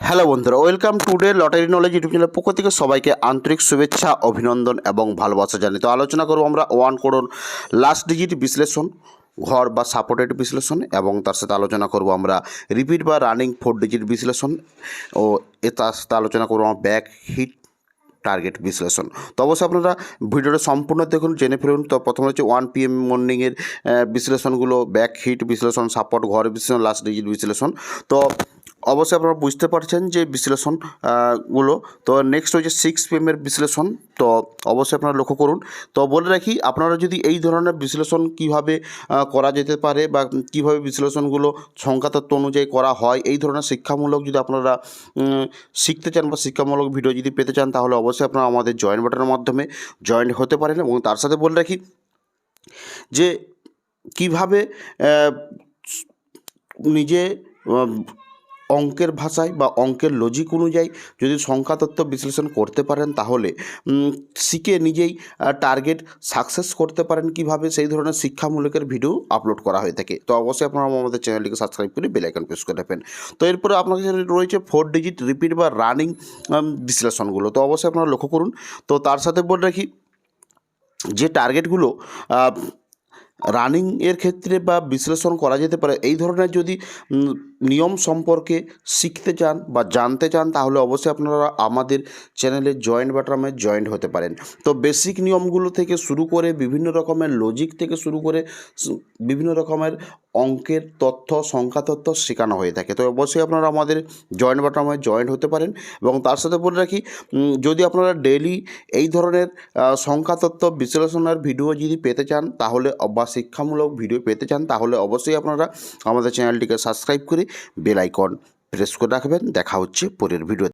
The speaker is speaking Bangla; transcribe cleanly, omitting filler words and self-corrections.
হ্যালো বন্ধুরা, welcome today lottery knowledge YouTube চ্যানেলের পক্ষ থেকে সবাইকে আন্তরিক শুভেচ্ছা, অভিনন্দন এবং ভালোবাসা জানি। তো আলোচনা করবো আমরা 1 করোড় লাস্ট ডিজিট বিশ্লেষণ, ঘর বা সাপোর্টেড বিশ্লেষণ, এবং তার সাথে আলোচনা করব আমরা রিপিট বা রানিং 4 ডিজিট বিশ্লেষণ, ও তার সাথে আলোচনা করবো আমরা ব্যাক হিট টার্গেট বিশ্লেষণ। তো অবশ্যই আপনারা ভিডিওটা সম্পূর্ণ দেখুন, জেনে ফেলুন। তো প্রথমে হচ্ছে 1 PM মর্নিংয়ের বিশ্লেষণগুলো, ব্যাক হিট বিশ্লেষণ, সাপোর্ট, ঘর বিশ্লেষণ, লাস্ট ডিজিট বিশ্লেষণ। তো অবশ্যই আপনারা বুঝতে পারছেন যে বিশ্লেষণ গুলো। তো নেক্সট হচ্ছে 6 PM এর বিশ্লেষণ। তো অবশ্যই আপনারা লক্ষ্য করুন। তো বলে রাখি, আপনারা যদি এই ধরনের বিশ্লেষণ কীভাবে করা যেতে পারে বা কীভাবে বিশ্লেষণগুলো সংখ্যাতত্ত্ব অনুযায়ী করা হয়, এই ধরনের শিক্ষামূলক যদি আপনারা শিখতে চান বা শিক্ষামূলক ভিডিও যদি পেতে চান, তাহলে অবশ্যই আপনারা আমাদের জয়েন বাটনের মাধ্যমে জয়েন হতে পারেন। এবং তার সাথে বলে রাখি যে কীভাবে নিজে অঙ্কের ভাষায় বা অঙ্কের লজিক অনুযায়ী যদি সংখ্যাতত্ত্ব বিশ্লেষণ করতে পারেন, তাহলে শিখে নিজেই টার্গেট সাকসেস করতে পারেন কীভাবে, সেই ধরনের শিক্ষামূলকের ভিডিও আপলোড করা হয়ে থাকে। তো অবশ্যই আপনারা আমাদের চ্যানেলটিকে সাবস্ক্রাইব করে বেল আইকন প্রেস করে রাখবেন। তো এরপরে আপনার কাছে রয়েছে 4 ডিজিট রিপিট বা রানিং বিশ্লেষণগুলো। তো অবশ্যই আপনারা লক্ষ্য করুন। তো তার সাথে বলে রাখি যে টার্গেটগুলো রানিংয়ের ক্ষেত্রে বা বিশ্লেষণ করা যেতে পারে, এই ধরনের যদি নিয়ম সম্পর্কে শিখতে চান বা জানতে চান, তাহলে অবশ্যই আপনারা আমাদের চ্যানেলের জয়েন্ট বাটনে জয়েন্ট হতে পারেন। তো বেসিক নিয়মগুলো থেকে শুরু করে বিভিন্ন রকমের লজিক থেকে শুরু করে বিভিন্ন রকমের অঙ্কের তথ্য, সংখ্যা তথ্য শেখানো হয়ে থাকে। তো অবশ্যই আপনারা আমাদের জয়েন্ট বাটনে জয়েন্ট হতে পারেন। এবং তার সাথে বলে রাখি, যদি আপনারা ডেইলি এই ধরনের সংখ্যা তথ্য বিশ্লেষণের ভিডিও যদি পেতে চান, তাহলে বা শিক্ষামূলক ভিডিও পেতে চান, তাহলে অবশ্যই আপনারা আমাদের চ্যানেলটিকে সাবস্ক্রাইব করে বেল আইকন প্রেস করে রাখবেন। দেখা হচ্ছে পরের ভিডিও।